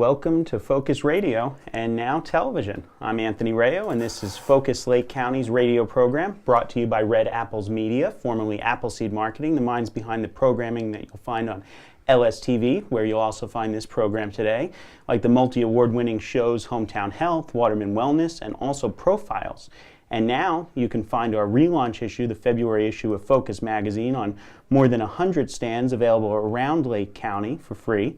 welcome to Focus Radio and now television. I'm Anthony Rayo, and this is Focus Lake County's radio program, brought to you by Red Apples Media, formerly Appleseed Marketing, the minds behind the programming that you'll find on LSTV, where you'll also find this program today, like the multi-award-winning shows Hometown Health, Waterman Wellness, and also Profiles. And now you can find our relaunch issue, the February issue of Focus Magazine, on more than 100 stands available around Lake County for free.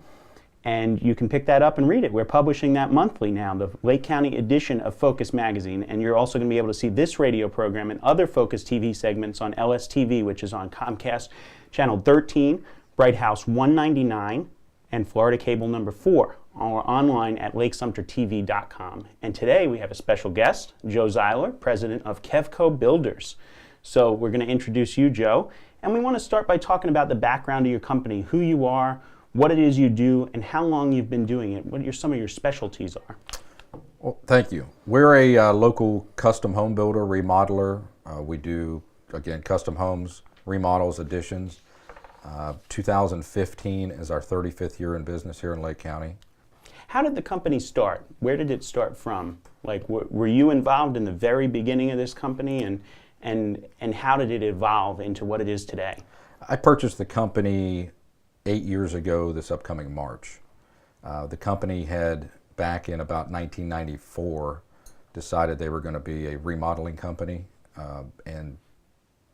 And you can pick that up and read it. We're publishing that monthly now, the Lake County edition of Focus Magazine. And you're also going to be able to see this radio program and other Focus TV segments on LSTV, which is on Comcast Channel 13, Bright House 199, and Florida Cable number 4, or online at LakeSumterTV.com. And today we have a special guest, Joe Ziler, president of Kevco Builders. So we're going to introduce you, Joe, and we want to start by talking about the background of your company, who you are, what it is you do, and how long you've been doing it, what some of your specialties are. Well, thank you. We're a local custom home builder, remodeler. We do, again, custom homes, remodels, additions. 2015 is our 35th year in business here in Lake County. How did the company start? Where did it start from? Like, were you involved in the very beginning of this company, and how did it evolve into what it is today? I purchased the company 8 years ago this upcoming March. The company had, back in about 1994, decided they were going to be a remodeling company and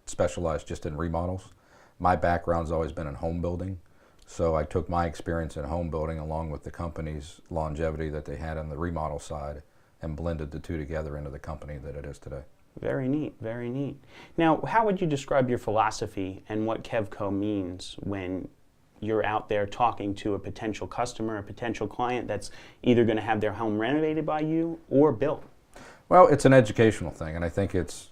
specialized just in remodels. My background's always been in home building, so I took my experience in home building along with the company's longevity that they had on the remodel side and blended the two together into the company that it is today. Very neat, very neat. Now, how would you describe your philosophy and what Kevco means when you're out there talking to a potential customer, a potential client that's either going to have their home renovated by you or built? Well, it's an educational thing, and I think it's,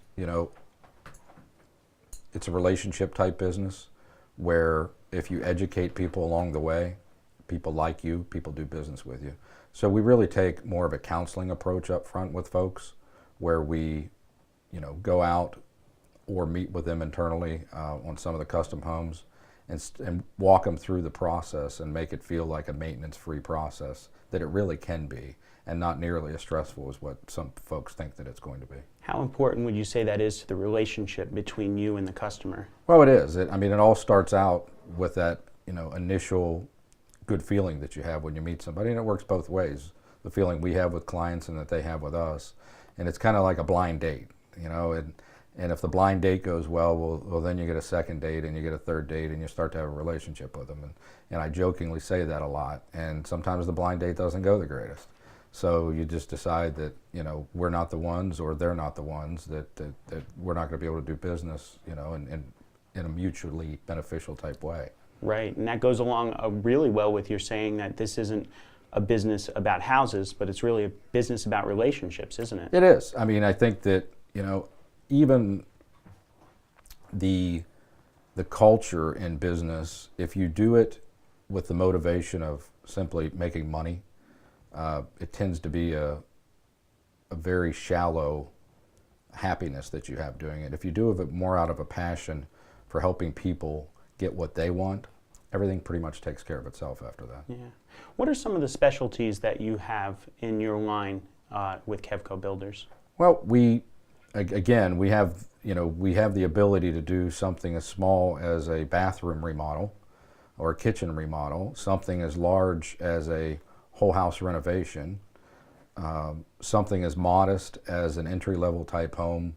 it's a relationship type business where if you educate people along the way, people like you, people do business with you. So we really take more of a counseling approach up front with folks where we, go out or meet with them internally on some of the custom homes and walk them through the process and make it feel like a maintenance-free process that it really can be, and not nearly as stressful as what some folks think that it's going to be. How important would you say that is to the relationship between you and the customer? Well, it is. It all starts out with that, initial good feeling that you have when you meet somebody, and it works both ways. The feeling we have with clients and that they have with us, and it's kind of like a blind date, and if the blind date goes well, then you get a second date and you get a third date and you start to have a relationship with them. And I jokingly say that a lot, and sometimes the blind date doesn't go the greatest. So you just decide that, we're not the ones, or they're not the ones, that we're not going to be able to do business, in a mutually beneficial type way. Right, and that goes along really well with your saying that this isn't a business about houses, but it's really a business about relationships, isn't it? It is. I think that, even the culture in business, if you do it with the motivation of simply making money, it tends to be a very shallow happiness that you have doing it. If you do it more out of a passion for helping people get what they want, everything pretty much takes care of itself after that. Yeah. What are some of the specialties that you have in your line with Kevco Builders? Well, we have the ability to do something as small as a bathroom remodel or a kitchen remodel, something as large as a whole house renovation, something as modest as an entry-level type home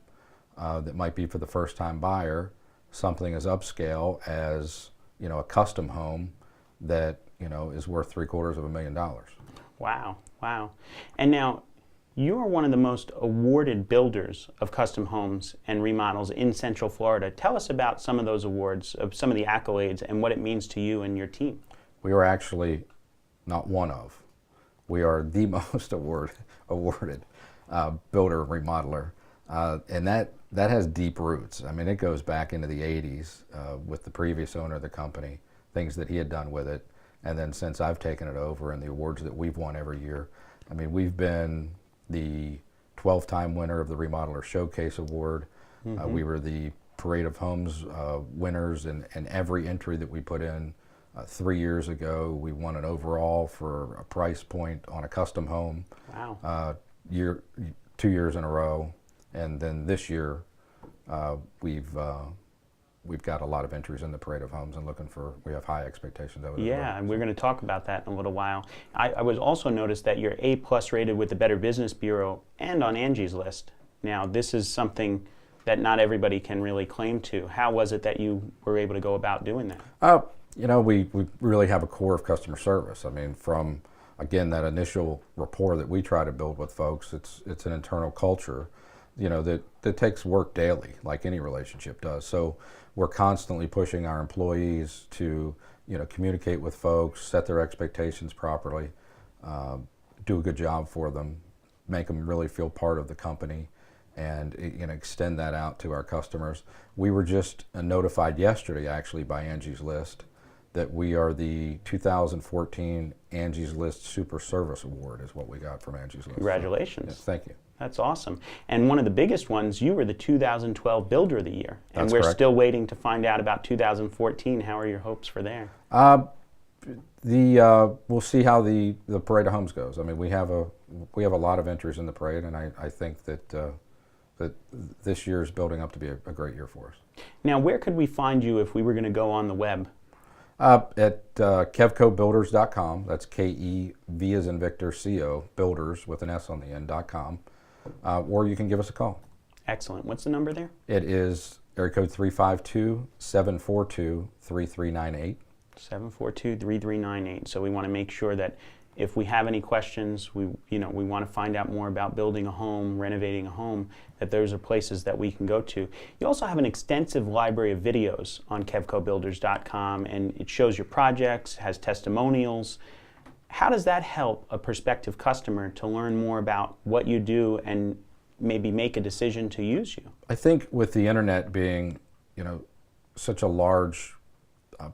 that might be for the first-time buyer, something as upscale as a custom home that is worth $750,000. Wow, wow! And now, you are one of the most awarded builders of custom homes and remodels in Central Florida. Tell us about some of those awards, some of the accolades, and what it means to you and your team. We are actually not one of. We are the most awarded builder and remodeler. And that has deep roots. It goes back into the 80s with the previous owner of the company, things that he had done with it. And then since I've taken it over and the awards that we've won every year, we've been the 12-time winner of the Remodeler Showcase Award. We were the Parade of Homes winners in every entry that we put in 3 years ago, we won an overall for a price point on a custom home. Wow. 2 years in a row, and then this year we've got a lot of entries in the Parade of Homes, and we have high expectations of it. Yeah, and we're going to talk about that in a little while. I was also noticed that you're A+ rated with the Better Business Bureau and on Angie's List. Now, this is something that not everybody can really claim to. How was it that you were able to go about doing that? We really have a core of customer service. I mean, from, again, that initial rapport that we try to build with folks, it's an internal culture, that takes work daily, like any relationship does. So we're constantly pushing our employees to, communicate with folks, set their expectations properly, do a good job for them, make them really feel part of the company, and extend that out to our customers. We were just notified yesterday, actually, by Angie's List, that we are the 2014 Angie's List Super Service Award is what we got from Angie's List. Congratulations. Yes, thank you. That's awesome. And one of the biggest ones, you were the 2012 Builder of the Year. And That's we're correct. still waiting to find out about 2014. How are your hopes for there? We'll see how the Parade of Homes goes. I mean, we have a lot of entries in the parade, and I think that this year is building up to be a great year for us. Now, where could we find you if we were going to go on the web? At KevcoBuilders.com. That's KEV as in Victor, CO, Builders with an S on the end, .com. Or you can give us a call. Excellent. What's the number there? It is area code 352-742-3398. 742-3398. So we want to make sure that if we have any questions, we want to find out more about building a home, renovating a home, that those are places that we can go to. You also have an extensive library of videos on KevcoBuilders.com, and it shows your projects, has testimonials. How does that help a prospective customer to learn more about what you do and maybe make a decision to use you? I think with the internet being, such a large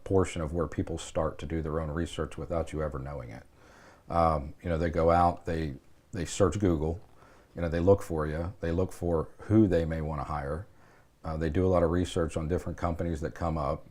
portion of where people start to do their own research without you ever knowing it. They go out, they search Google, they look for you, they look for who they may want to hire. They do a lot of research on different companies that come up.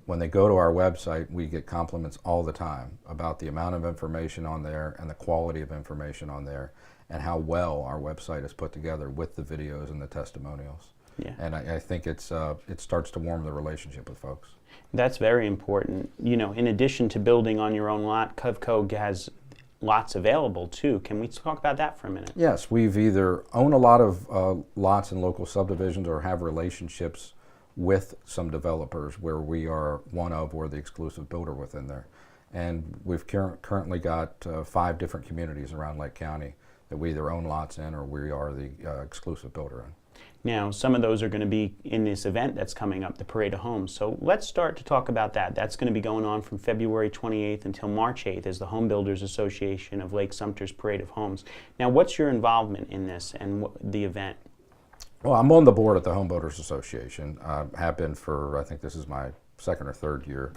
When they go to our website, we get compliments all the time about the amount of information on there and the quality of information on there, and how well our website is put together with the videos and the testimonials. Yeah. And I think it starts to warm the relationship with folks. That's very important. In addition to building on your own lot, Kevco has lots available too. Can we talk about that for a minute? Yes, we've either own a lot of lots in local subdivisions or have relationships with some developers where we are we're the exclusive builder within there. And we've currently got 5 different communities around Lake County that we either own lots in or we are the exclusive builder in. Now, some of those are going to be in this event that's coming up, the Parade of Homes. So let's start to talk about that. That's going to be going on from February 28th until March 8th as the Home Builders Association of Lake-Sumter's Parade of Homes. Now, what's your involvement in this and the event? Well, I'm on the board at the Home Builders Association. I have been for, I think this is my 2nd or 3rd year.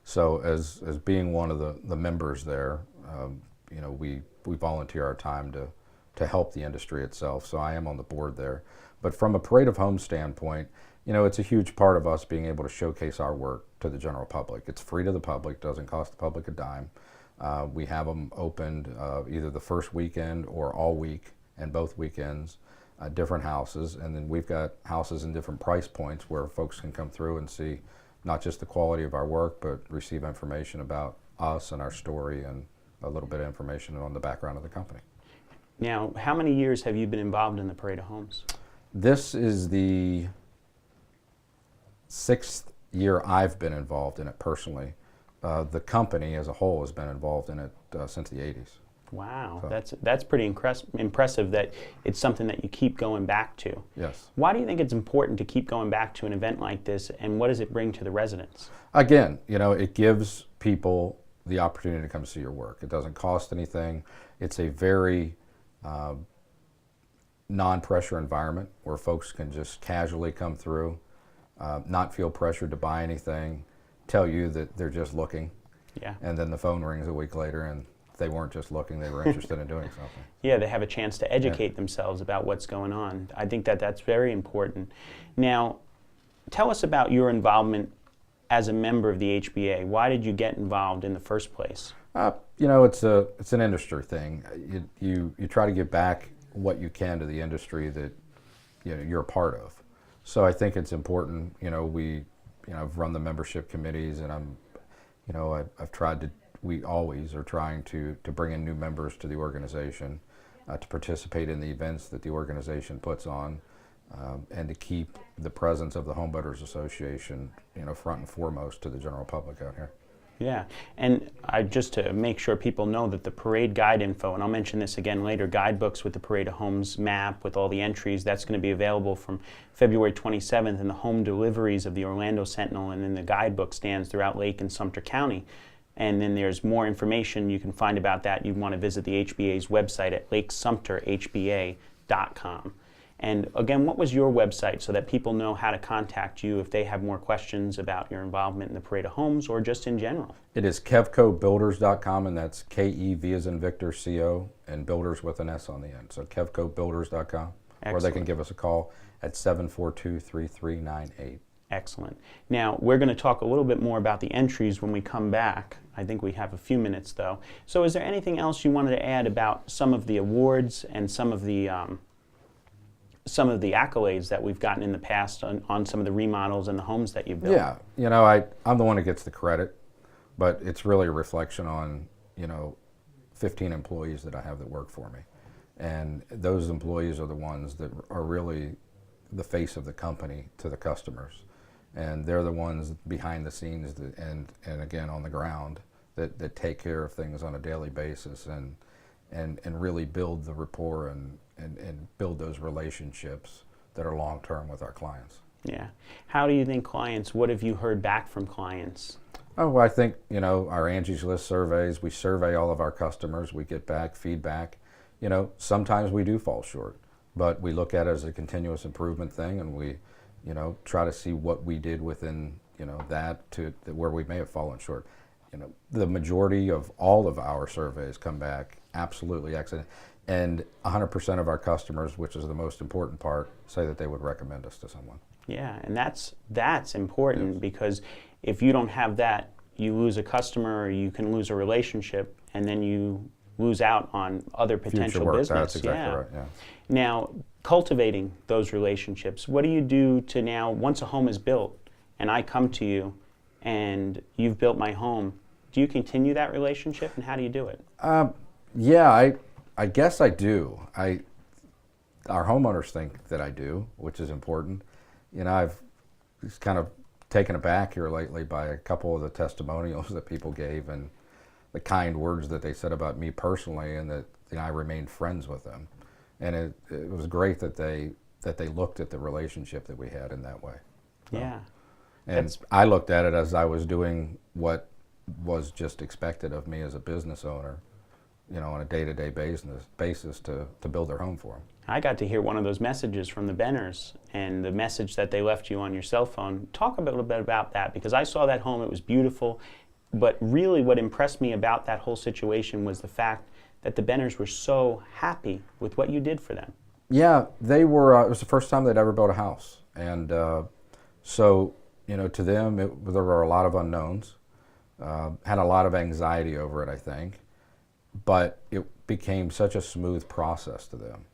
So as being one of the members there, we volunteer our time to help the industry itself. So I am on the board there. But from a Parade of Homes standpoint, it's a huge part of us being able to showcase our work to the general public. It's free to the public, doesn't cost the public a dime. We have them opened either the first weekend or all week, and both weekends, different houses. And then we've got houses in different price points where folks can come through and see not just the quality of our work, but receive information about us and our story and a little bit of information on the background of the company. Now, how many years have you been involved in the Parade of Homes? This is the 6th year I've been involved in it personally. The company as a whole has been involved in it since the 80s. Wow, So. that's pretty impressive that it's something that you keep going back to. Yes. Why do you think it's important to keep going back to an event like this, and what does it bring to the residents? Again, it gives people the opportunity to come see your work. It doesn't cost anything. It's a very non-pressure environment where folks can just casually come through, not feel pressured to buy anything, tell you that they're just looking, Yeah. and then the phone rings a week later and they weren't just looking, they were interested in doing something. Yeah, they have a chance to educate themselves about what's going on. I think that that's very important. Now, tell us about your involvement as a member of the HBA? Why did you get involved in the first place? You know, it's an industry thing. You try to give back what you can to the industry that you're a part of. So I think it's important. I've run the membership committees, and I've tried to. We always are trying to bring in new members to the organization, to participate in the events that the organization puts on, and to keep the presence of the Home Builders Association, front and foremost to the general public out here. Yeah, and just to make sure people know that the parade guide info, and I'll mention this again later, guidebooks with the Parade of Homes map with all the entries, that's going to be available from February 27th in the home deliveries of the Orlando Sentinel, and then the guidebook stands throughout Lake and Sumter County. And then there's more information you can find about that. You want to visit the HBA's website at lakesumterhba.com. And again, what was your website so that people know how to contact you if they have more questions about your involvement in the Parade of Homes or just in general? It is KevcoBuilders.com, and that's K-E-V as in Victor, C-O, and Builders with an S on the end. So KevcoBuilders.com, or they can give us a call at 742-3398. Excellent. Now, we're going to talk a little bit more about the entries when we come back. I think we have a few minutes, though. So is there anything else you wanted to add about some of the awards and some of the accolades that we've gotten in the past on some of the remodels and the homes that you've built? Yeah, I'm the one that gets the credit, but it's really a reflection on, 15 employees that I have that work for me. And those employees are the ones that are really the face of the company to the customers. And they're the ones behind the scenes and again on the ground that take care of things on a daily basis and really build the rapport and build those relationships that are long-term with our clients. Yeah. How do you think clients, what have you heard back from clients? Oh, well, I think, our Angie's List surveys, we survey all of our customers, we get back feedback. Sometimes we do fall short, but we look at it as a continuous improvement thing, and we, try to see what we did within, that to where we may have fallen short. The majority of all of our surveys come back absolutely excellent. And 100% of our customers, which is the most important part, say that they would recommend us to someone. Yeah, and that's important, yes. Because if you don't have that, you lose a customer, or you can lose a relationship, and then you lose out on other potential business. That's exactly right. Yeah. Now, cultivating those relationships, what do you do to now, once a home is built, and I come to you, and you've built my home, do you continue that relationship, and how do you do it? Yeah, I guess I do. Our homeowners think that I do, which is important. I've just kind of taken aback here lately by a couple of the testimonials that people gave and the kind words that they said about me personally, and that I remained friends with them. And it was great that they looked at the relationship that we had in that way. So, yeah. And I looked at it as I was doing what was just expected of me as a business owner, on a day-to-day basis to build their home for them. I got to hear one of those messages from the Benners, and the message that they left you on your cell phone. Talk a little bit about that, because I saw that home, it was beautiful, but really what impressed me about that whole situation was the fact that the Benners were so happy with what you did for them. Yeah, they were. It was the first time they'd ever built a house, and so to them there were a lot of unknowns. Had a lot of anxiety over it, I think, but it became such a smooth process to them.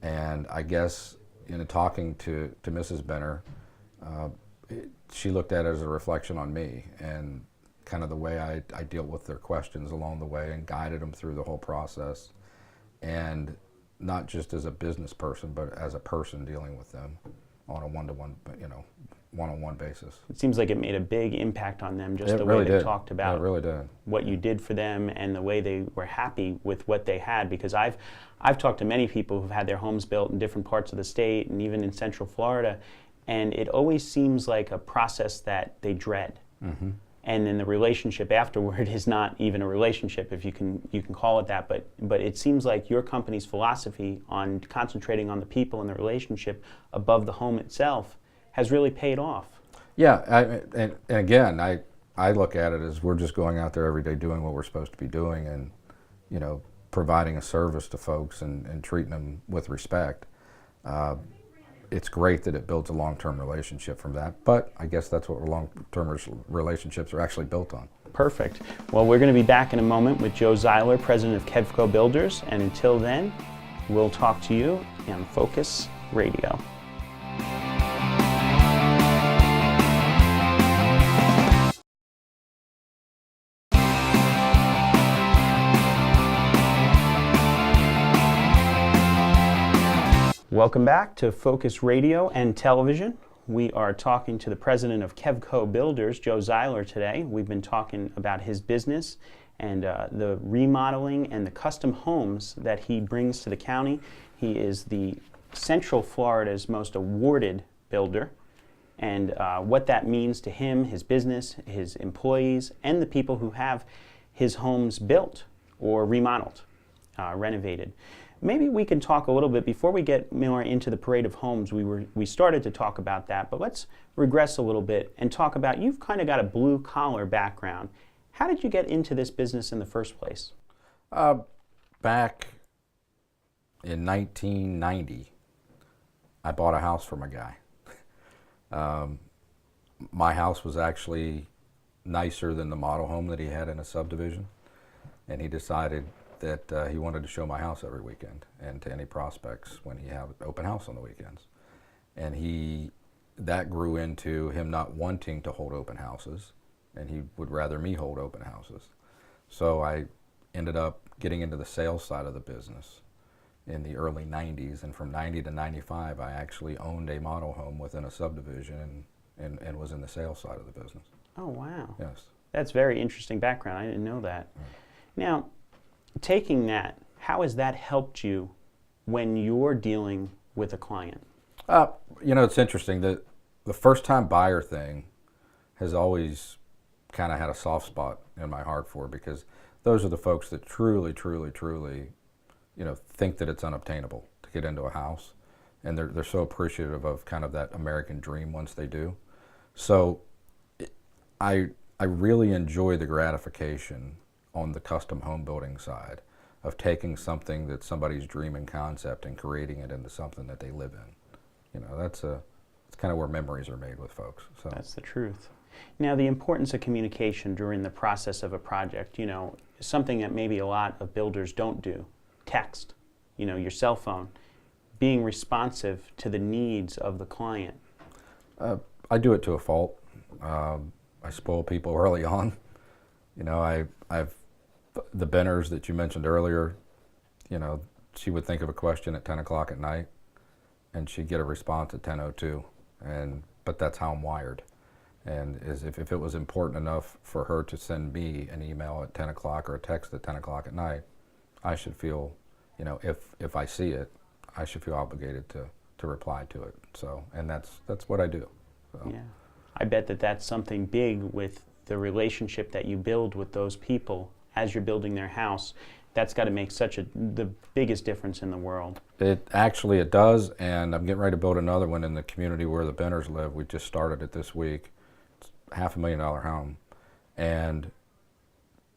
And I guess talking to Mrs. Benner, she looked at it as a reflection on me and kind of the way I dealt with their questions along the way and guided them through the whole process, and not just as a business person, but as a person dealing with them on a one-on-one basis. It seems like it made a big impact on them, just the way they talked about it really did. What you did for them and the way they were happy with what they had. Because I've talked to many people who've had their homes built in different parts of the state and even in Central Florida, and it always seems like a process that they dread. Mm-hmm. And then the relationship afterward is not even a relationship, if you can call it that. But it seems like your company's philosophy on concentrating on the people and the relationship above the home itself has really paid off. Yeah, and again, I look at it as we're just going out there every day doing what we're supposed to be doing, and providing a service to folks and treating them with respect. it's great that it builds a long-term relationship from that, but I guess that's what long-term relationships are actually built on. Perfect. Well, we're going to be back in a moment with Joe Ziler, president of Kevco Builders, and until then, we'll talk to you on Focus Radio. Welcome back to Focus Radio and Television. We are talking to the president of Kevco Builders, Joe Ziler, today. We've been talking about his business and the remodeling and the custom homes that he brings to the county. He is the Central Florida's most awarded builder, and what that means to him, his business, his employees, and the people who have his homes built or remodeled, renovated. Maybe we can talk a little bit, before we get more into the parade of homes, we started to talk about that, but let's regress a little bit and talk about, you've kind of got a blue collar background. How did you get into this business in the first place? Back in 1990, I bought a house from a guy. My house was actually nicer than the model home that he had in a subdivision, and he decided that he wanted to show my house every weekend and to any prospects when he had open house on the weekends. And that grew into him not wanting to hold open houses, and he would rather me hold open houses. So I ended up getting into the sales side of the business in the early 90s, and from 90 to 95 I actually owned a model home within a subdivision and was in the sales side of the business. Oh, wow. Yes. That's very interesting background. I didn't know that. Now, taking that, how has that helped you when you're dealing with a client? It's interesting. The first time buyer thing has always kind of had a soft spot in my heart for, because those are the folks that truly, truly, truly, think that it's unobtainable to get into a house, and they're so appreciative of kind of that American dream once they do. So I really enjoy the gratification on the custom home building side of taking something that's somebody's dream and concept and creating it into something that they live in. It's kind of where memories are made with folks. So that's the truth. Now, the importance of communication during the process of a project, something that maybe a lot of builders don't do. Text, your cell phone, being responsive to the needs of the client. I do it to a fault. I spoil people early on. I've the Benners that you mentioned earlier, she would think of a question at 10 o'clock at night, and she'd get a response at 10:02, but that's how I'm wired. And if it was important enough for her to send me an email at 10 o'clock or a text at 10 o'clock at night, I should feel, if I see it, I should feel obligated to reply to it. So, and that's what I do. So. Yeah, I bet that's something big with the relationship that you build with those people as you're building their house. That's got to make the biggest difference in the world. It does, and I'm getting ready to build another one in the community where the Benners live. We just started it this week. It's a $500,000 home, and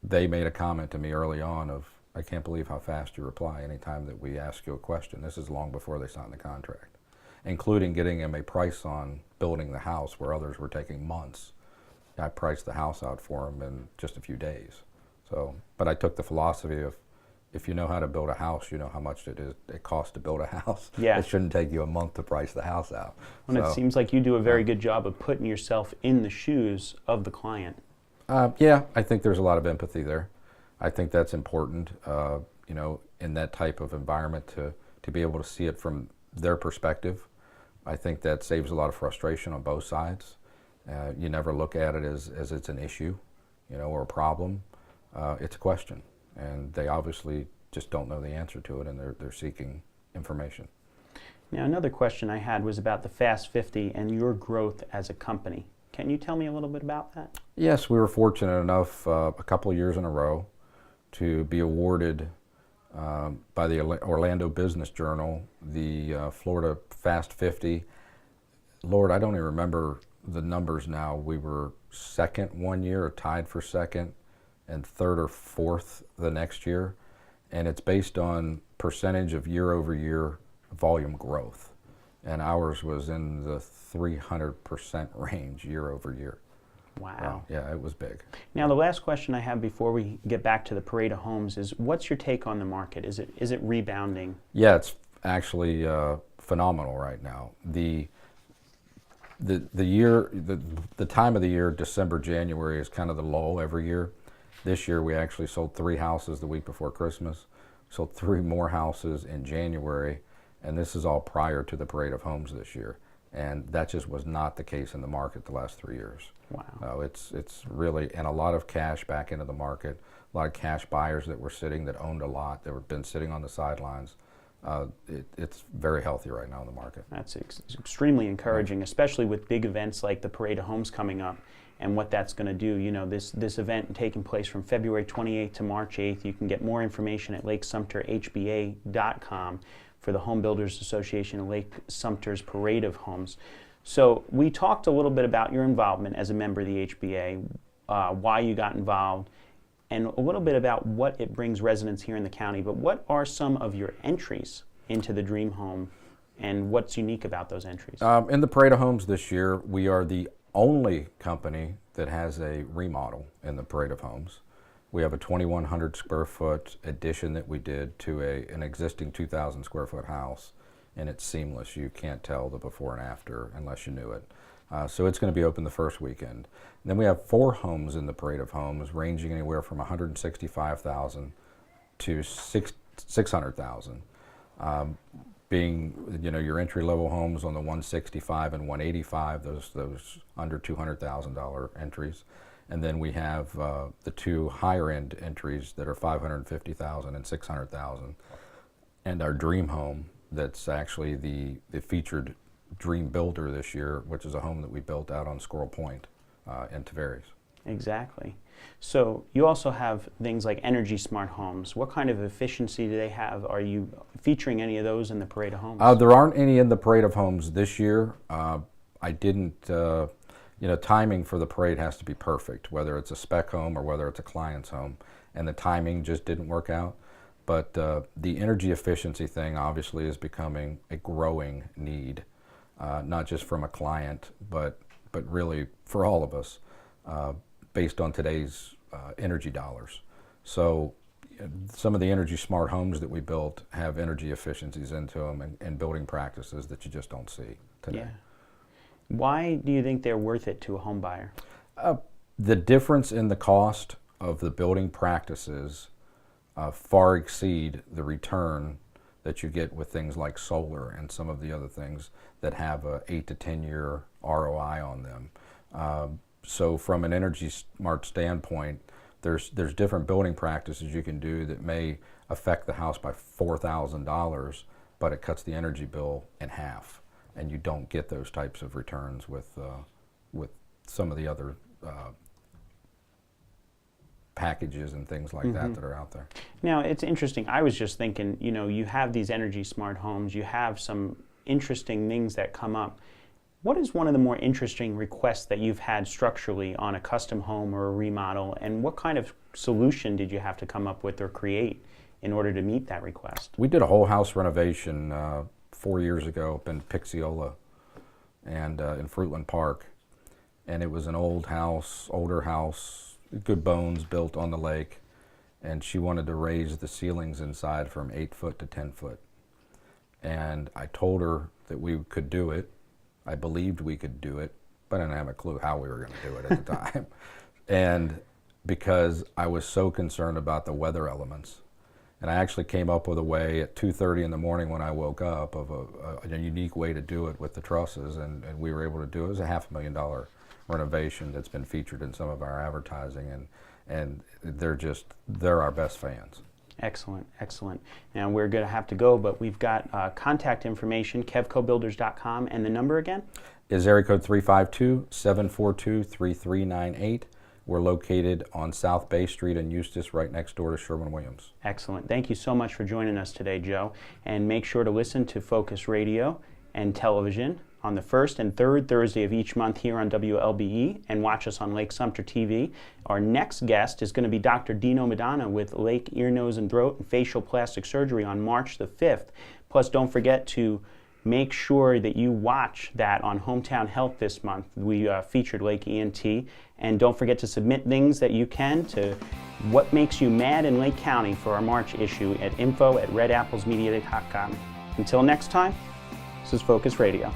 they made a comment to me early on of, I can't believe how fast you reply anytime that we ask you a question. This is long before they signed the contract, including getting them a price on building the house where others were taking months. I priced the house out for them in just a few days. So, but I took the philosophy of, if you know how to build a house, you know how much it costs to build a house. Yeah. It shouldn't take you a month to price the house out. And it seems like you do a very good job of putting yourself in the shoes of the client. Yeah, I think there's a lot of empathy there. I think that's important, in that type of environment to be able to see it from their perspective. I think that saves a lot of frustration on both sides. You never look at it as it's an issue, or a problem. It's a question, and they obviously just don't know the answer to it, and they're seeking information. Now, another question I had was about the Fast 50 and your growth as a company. Can you tell me a little bit about that? Yes, we were fortunate enough a couple of years in a row to be awarded by the Orlando Business Journal the Florida Fast 50. Lord, I don't even remember the numbers now. We were second one year, or tied for second, and third or fourth the next year. And it's based on percentage of year-over-year volume growth. and ours was in the 300% range year over year. Wow. Yeah, it was big. Now, the last question I have before we get back to the parade of homes is, what's your take on the market? Is it rebounding? Yeah, it's actually phenomenal right now. The time of the year, December, January, is kind of the lull every year. This year we actually sold 3 houses the week before Christmas, sold 3 more houses in January, and this is all prior to the parade of homes this year. And that just was not the case in the market the last 3 years. Wow. It's really, and a lot of cash back into the market, a lot of cash buyers that were sitting, that owned a lot, that were been sitting on the sidelines. It's very healthy right now in the market. That's extremely encouraging, especially with big events like the Parade of Homes coming up and what that's going to do. You know, this event taking place from February 28th to March 8th. You can get more information at Lake-Sumter HBA.com for the Home Builders Association of Lake-Sumter's Parade of Homes. So we talked a little bit about your involvement as a member of the HBA, why you got involved, and a little bit about what it brings residents here in the county. But what are some of your entries into the Dream Home, and what's unique about those entries? In the Parade of Homes this year, we are the only company that has a remodel in the Parade of Homes. We have a 2,100 square foot addition that we did to an existing 2,000 square foot house, and it's seamless. You can't tell the before and after unless you knew it. So it's going to be open the first weekend. And then we have 4 homes in the Parade of Homes, ranging anywhere from $165,000 to $600,000. Being, you know, your entry-level homes on the 165 and 185, those under $200,000 entries. And then we have the 2 higher-end entries that are $550,000 and $600,000. And our Dream Home, that's actually the featured Dream Builder this year, which is a home that we built out on Squirrel Point in Tavares. Exactly. So you also have things like Energy Smart Homes. What kind of efficiency do they have? Are you featuring any of those in the Parade of Homes? There aren't any in the Parade of Homes this year. I didn't, you know, timing for the parade has to be perfect, whether it's a spec home or whether it's a client's home, and the timing just didn't work out. But the energy efficiency thing obviously is becoming a growing need, not just from a client, but really for all of us, based on today's energy dollars. So some of the Energy Smart Homes that we built have energy efficiencies into them and building practices that you just don't see today. Yeah. Why do you think they're worth it to a home buyer? The difference in the cost of the building practices far exceed the return that you get with things like solar and some of the other things that have a 8 to 10 year ROI on them. So from an Energy Smart standpoint, there's different building practices you can do that may affect the house by $4,000, but it cuts the energy bill in half, and you don't get those types of returns with some of the other packages and things like that are out there. Now, it's interesting. I was just thinking, you know, you have these Energy Smart Homes, you have some interesting things that come up. What is one of the more interesting requests that you've had structurally on a custom home or a remodel, and what kind of solution did you have to come up with or create in order to meet that request? We did a whole house renovation 4 years ago up in Pixiola and in Fruitland Park, and it was an older house, good bones, built on the lake, and she wanted to raise the ceilings inside from 8 foot to 10 foot. And I told her that we could do it. I believed we could do it, but I didn't have a clue how we were going to do it at the time. And because I was so concerned about the weather elements, and I actually came up with a way at 2:30 in the morning when I woke up of a unique way to do it with the trusses, and we were able to do it. It was a $500,000 renovation that's been featured in some of our advertising, and they're our best fans. Excellent, excellent. Now we're going to have to go, but we've got contact information, kevcobuilders.com, and the number again? Is area code 352-742-3398. We're located on South Bay Street in Eustis, right next door to Sherwin-Williams. Excellent. Thank you so much for joining us today, Joe. And make sure to listen to Focus Radio and television on the first and third Thursday of each month here on WLBE, and watch us on Lake-Sumter TV. Our next guest is going to be Dr. Dino Madonna with Lake Ear, Nose, and Throat and Facial Plastic Surgery on March the 5th. Plus, don't forget to make sure that you watch that on Hometown Health this month. We featured Lake ENT, and don't forget to submit things that you can to what makes you mad in Lake County for our March issue at info@redapplesmedia.com. Until next time, this is Focus Radio.